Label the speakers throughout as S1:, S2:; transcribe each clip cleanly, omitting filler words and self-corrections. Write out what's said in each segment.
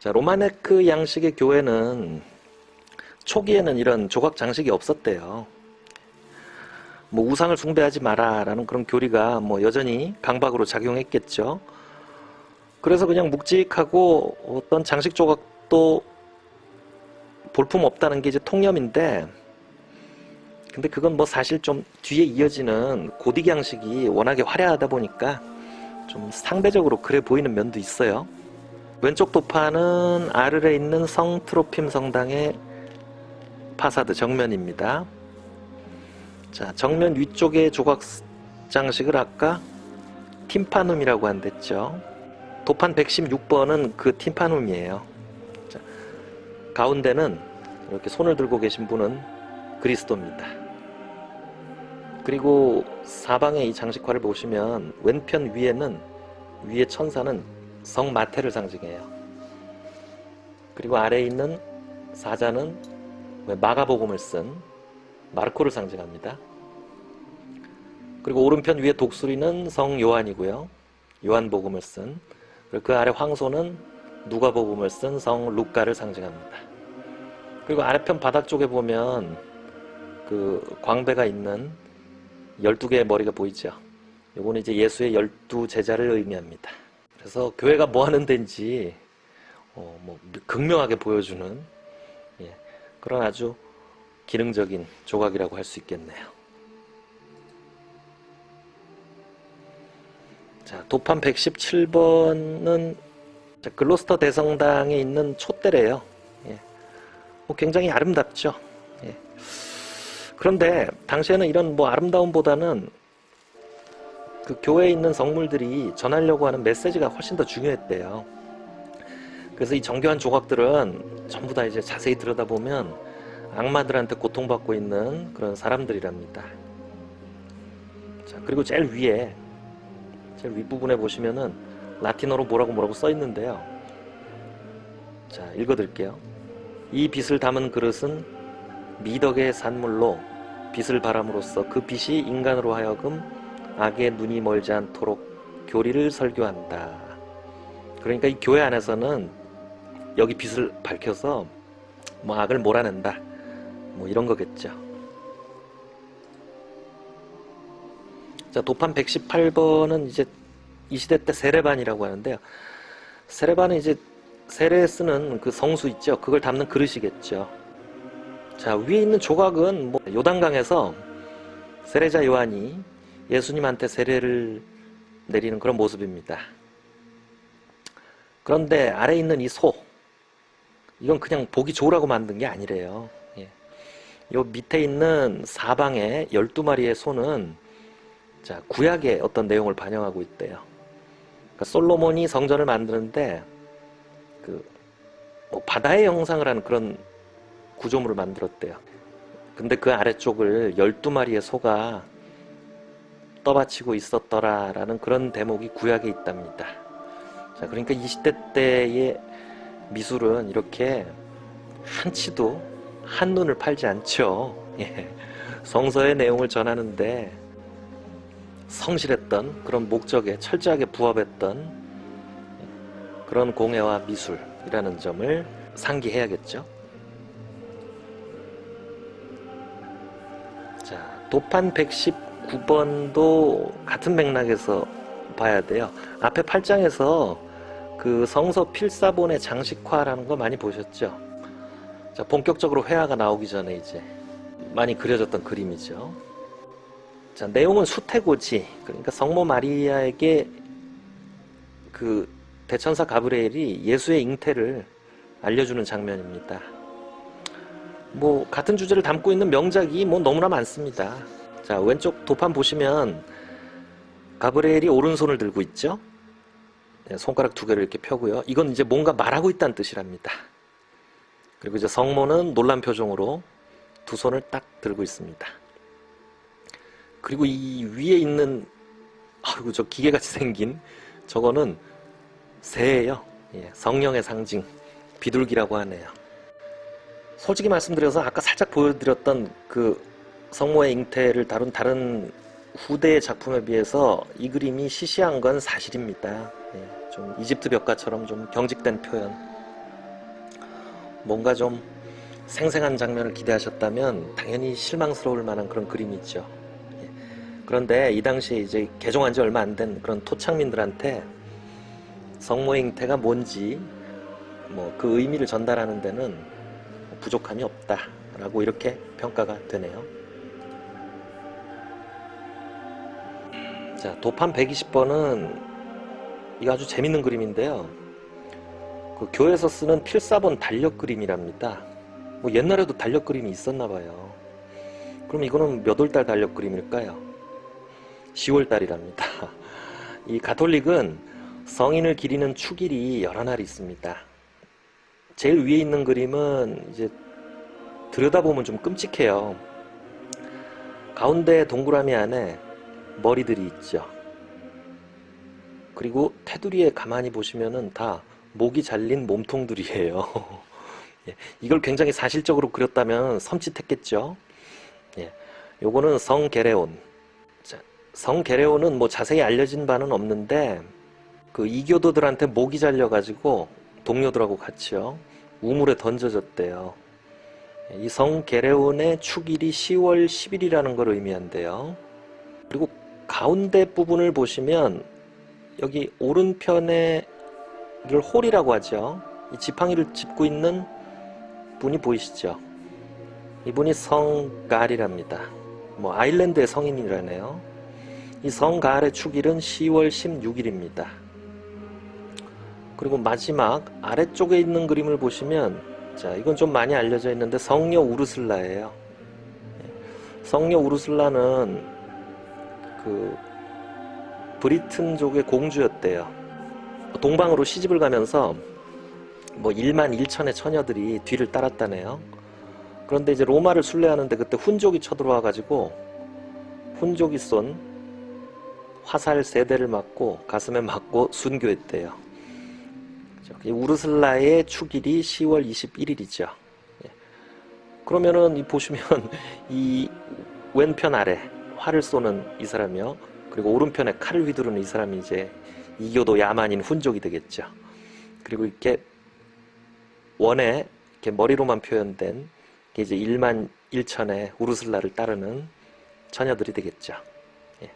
S1: 자, 로마네크 양식의 교회는 초기에는 이런 조각 장식이 없었대요. 뭐 우상을 숭배하지 마라라는 그런 교리가 뭐 여전히 강박으로 작용했겠죠. 그래서 그냥 묵직하고 어떤 장식 조각도 볼품 없다는 게 이제 통념인데, 근데 그건 뭐 사실 좀 뒤에 이어지는 고딕 양식이 워낙에 화려하다 보니까 좀 상대적으로 그래 보이는 면도 있어요. 왼쪽 도판은 아르레 있는 성 트로핌 성당의 파사드 정면입니다. 자, 정면 위쪽의 조각 장식을 아까 팀파눔이라고 한댔죠. 도판 116번은 그 팀파눔이에요. 자, 가운데는 이렇게 손을 들고 계신 분은 그리스도입니다. 그리고 사방의 이 장식화를 보시면 왼편 위에 천사는 성 마태를 상징해요. 그리고 아래에 있는 사자는 마가복음을 쓴 마르코를 상징합니다. 그리고 오른편 위에 독수리는 성 요한이고요. 요한복음을 쓴, 그리고 그 아래 황소는 누가복음을 쓴 성 루카를 상징합니다. 그리고 아래편 바닥 쪽에 보면 그 광배가 있는 12개의 머리가 보이죠. 요거는 이제 예수의 12제자를 의미합니다. 그래서 교회가 뭐 하는 데인지 뭐 극명하게 보여주는 그런 아주 기능적인 조각이라고 할 수 있겠네요. 자, 도판 117번은 글로스터 대성당에 있는 촛대래요. 뭐 굉장히 아름답죠. 그런데 당시에는 이런 뭐 아름다움보다는 그 교회에 있는 성물들이 전하려고 하는 메시지가 훨씬 더 중요했대요. 그래서 이 정교한 조각들은 전부 다 이제 자세히 들여다보면 악마들한테 고통받고 있는 그런 사람들이랍니다. 자, 그리고 제일 윗부분에 보시면은 라틴어로 뭐라고 써 있는데요. 자, 읽어드릴게요. 이 빛을 담은 그릇은 미덕의 산물로 빛을 발함으로써 그 빛이 인간으로 하여금 악의 눈이 멀지 않도록 교리를 설교한다. 그러니까 이 교회 안에서는 여기 빛을 밝혀서 뭐 악을 몰아낸다, 뭐 이런 거겠죠. 자, 도판 118번은 이제 이 시대 때 세례반이라고 하는데요. 세례반은 이제 세례에 쓰는 그 성수 있죠. 그걸 담는 그릇이겠죠. 자, 위에 있는 조각은 뭐 요단강에서 세례자 요한이 예수님한테 세례를 내리는 그런 모습입니다. 그런데 아래에 있는 이 소, 이건 그냥 보기 좋으라고 만든 게 아니래요. 요 밑에 있는 사방에 12마리의 소는 자, 구약의 어떤 내용을 반영하고 있대요. 그러니까 솔로몬이 성전을 만드는데 뭐 바다의 형상을 하는 그런 구조물을 만들었대요. 근데 그 아래쪽을 12마리의 소가 떠받치고 있었더라라는 그런 대목이 구약에 있답니다. 자, 그러니까 이 시대 때의 미술은 이렇게 한치도 한눈을 팔지 않죠. 성서의 내용을 전하는데 성실했던 그런 목적에 철저하게 부합했던 그런 공예와 미술이라는 점을 상기해야겠죠. 자, 도판 119번도 같은 맥락에서 봐야 돼요. 앞에 8장에서 그 성서 필사본의 장식화라는 거 많이 보셨죠? 자, 본격적으로 회화가 나오기 전에 이제 많이 그려졌던 그림이죠. 자, 내용은 수태고지, 그러니까 성모 마리아에게 그 대천사 가브리엘이 예수의 잉태를 알려주는 장면입니다. 뭐 같은 주제를 담고 있는 명작이 뭐 너무나 많습니다. 자, 왼쪽 도판 보시면 가브리엘이 오른손을 들고 있죠. 손가락 2개를 이렇게 펴고요. 이건 이제 뭔가 말하고 있다는 뜻이랍니다. 그리고 이제 성모는 놀란 표정으로 2 손을 딱 들고 있습니다. 그리고 이 위에 있는 아이고 저 기계같이 생긴 저거는 새예요. 성령의 상징 비둘기라고 하네요. 솔직히 말씀드려서 아까 살짝 보여드렸던 그 성모의 잉태를 다룬 다른 후대의 작품에 비해서 이 그림이 시시한 건 사실입니다. 좀 이집트 벽화처럼 좀 경직된 표현. 뭔가 좀 생생한 장면을 기대하셨다면 당연히 실망스러울 만한 그런 그림이죠. 예. 그런데 이 당시에 이제 개종한 지 얼마 안 된 그런 토착민들한테 성모의 잉태가 뭔지 뭐 그 의미를 전달하는 데는 부족함이 없다라고 이렇게 평가가 되네요. 자, 도판 120번은 이거 아주 재밌는 그림인데요. 그 교회에서 쓰는 필사본 달력 그림이랍니다. 뭐 옛날에도 달력 그림이 있었나 봐요. 그럼 이거는 몇 월달 달력 그림일까요? 10월달이랍니다. 이 가톨릭은 성인을 기리는 축일이 여러 날 있습니다. 제일 위에 있는 그림은 이제 들여다보면 좀 끔찍해요. 가운데 동그라미 안에 머리들이 있죠. 그리고 테두리에 가만히 보시면은 다 목이 잘린 몸통들이에요. 예, 이걸 굉장히 사실적으로 그렸다면 섬찟했겠죠. 예, 요거는 성 게레온. 자, 성 게레온은 뭐 자세히 알려진 바는 없는데 그 이교도들한테 목이 잘려가지고 동료들하고 같이요 우물에 던져졌대요. 이 성 게레온의 축일이 10월 10일이라는 걸 의미한대요. 그리고 가운데 부분을 보시면 여기 오른편에 이걸 홀이라고 하죠. 이 지팡이를 짚고 있는 분이 보이시죠? 이분이 성갈이랍니다. 뭐 아일랜드의 성인이라네요. 이 성갈의 축일은 10월 16일입니다. 그리고 마지막 아래쪽에 있는 그림을 보시면 자, 이건 좀 많이 알려져 있는데 성녀 우르슬라예요. 성녀 우르슬라는 그 브리튼족의 공주였대요. 동방으로 시집을 가면서 뭐 1만 1천의 처녀들이 뒤를 따랐다네요. 그런데 이제 로마를 순례하는데 그때 훈족이 쳐들어와 가지고 훈족이 쏜 화살 3대를 맞고 가슴에 맞고 순교했대요. 우르슬라의 축일이 10월 21일이죠. 그러면은 보시면 이 왼편 아래 활을 쏘는 이 사람이요. 그리고 오른편에 칼을 휘두르는 이 사람이 이제 이교도 야만인 훈족이 되겠죠. 그리고 이렇게 원에 이렇게 머리로만 표현된 게 이제 1만 1천의 우르슬라를 따르는 처녀들이 되겠죠. 예.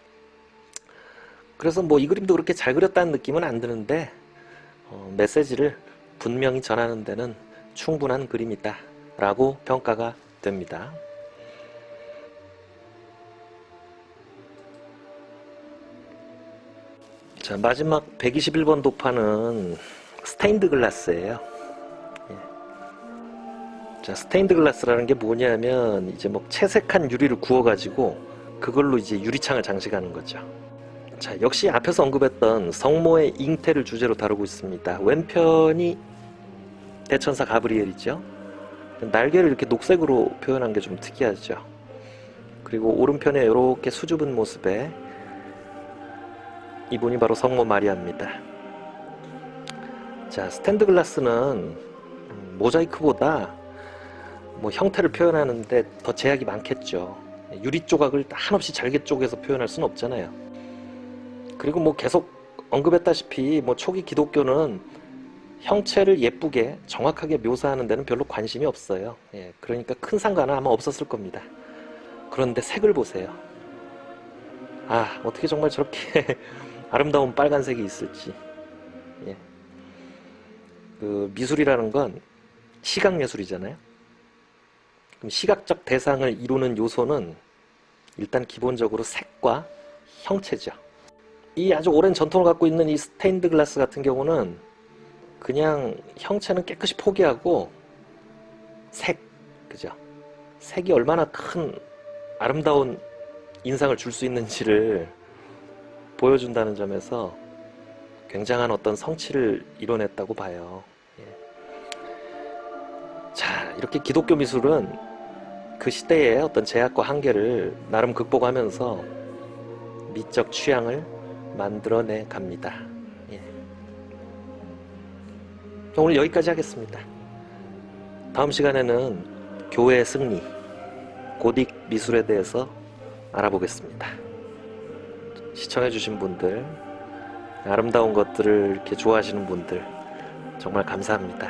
S1: 그래서 뭐 이 그림도 그렇게 잘 그렸다는 느낌은 안 드는데 메시지를 분명히 전하는 데는 충분한 그림이다 라고 평가가 됩니다. 자, 마지막 121번 도판은 스테인드 글라스예요. 예. 자, 스테인드 글라스라는 게 뭐냐면 이제 뭐 채색한 유리를 구워 가지고 그걸로 이제 유리창을 장식하는 거죠. 자, 역시 앞에서 언급했던 성모의 잉태를 주제로 다루고 있습니다. 왼편이 대천사 가브리엘이죠. 날개를 이렇게 녹색으로 표현한 게 좀 특이하죠. 그리고 오른편에 이렇게 수줍은 모습에 이분이 바로 성모 마리아입니다. 자, 스탠드 글라스는 모자이크보다 뭐 형태를 표현하는데 더 제약이 많겠죠. 유리 조각을 한없이 잘게 쪼개서 표현할 수는 없잖아요. 그리고 뭐 계속 언급했다시피 뭐 초기 기독교는 형체를 예쁘게 정확하게 묘사하는 데는 별로 관심이 없어요. 예, 그러니까 큰 상관은 아마 없었을 겁니다. 그런데 색을 보세요. 아, 어떻게 정말 저렇게 아름다운 빨간색이 있을지. 예. 그 미술이라는 건 시각예술이잖아요. 그럼 시각적 대상을 이루는 요소는 일단 기본적으로 색과 형체죠. 이 아주 오랜 전통을 갖고 있는 이 스테인드 글라스 같은 경우는 그냥 형체는 깨끗이 포기하고 색, 그죠? 색이 얼마나 큰 아름다운 인상을 줄 수 있는지를 보여준다는 점에서 굉장한 어떤 성취를 이뤄냈다고 봐요. 예. 자, 이렇게 기독교 미술은 그 시대의 어떤 제약과 한계를 나름 극복하면서 미적 취향을 만들어내 갑니다. 예. 오늘 여기까지 하겠습니다. 다음 시간에는 교회의 승리, 고딕 미술에 대해서 알아보겠습니다. 시청해주신 분들, 아름다운 것들을 이렇게 좋아하시는 분들 정말 감사합니다.